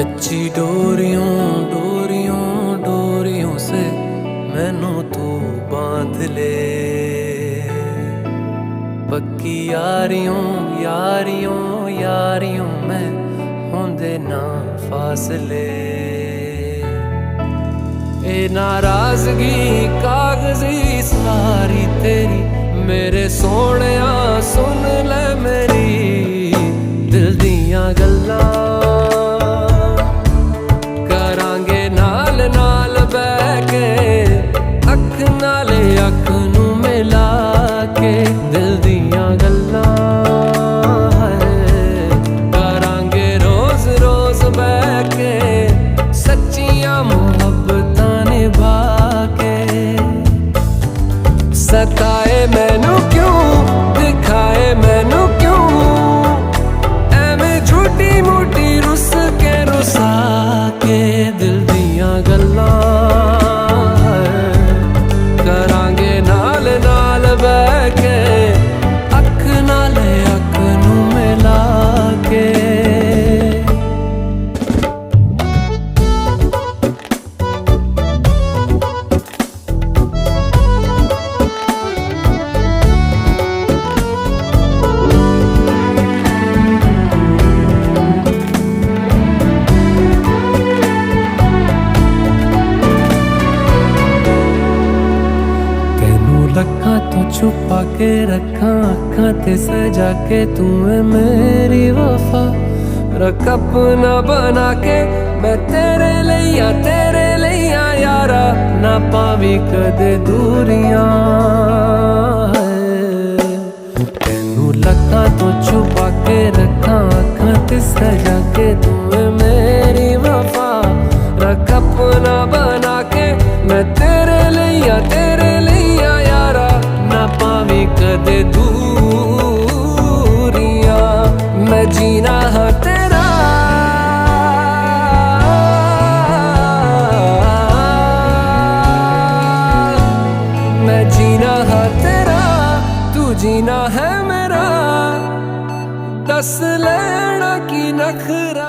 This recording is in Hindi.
कच्ची डोरियों डोरियों डोरियों से मैनू तू बांध ले। पक्की यारियों यारियों यारियों में होंदे ना फासले। ए नाराजगी कागजी सारी तेरी मेरे सोहणिया सुन ले मेरी दिल दियां गल्लां। करांगे नाल नाल बैठ के अख नाले अख नू मिला के दिल दियां गल्लां। करांगे रोज रोज बैठ के सच्चियां मुहब्बतां निभा के। सताए मैनू क्यों दिखाए मैनू क्यों एवें झूठी मूठी रुस के रुसा के दिल दियां गल्लां। करांगे नाल नाल बैठ के अख नाले अख नू मिला के। लखां तो छुपा के रखा अखां ते सजा के तू है मेरी वफा। रख अपना बना के मैं तेरे लिया यारा ना पावी कदे दूरियां। तेनू लखां तो छुपा के रखा अखां ते सजा के तू है मेरी वफा। रख अपना बना के मैं तेरे लिया यारा ना पावी कदे दूरियां। मैं जीना हाँ तेरा मैं जीना हाँ तेरा तू जीना है मेरा। दस लेना की नखरा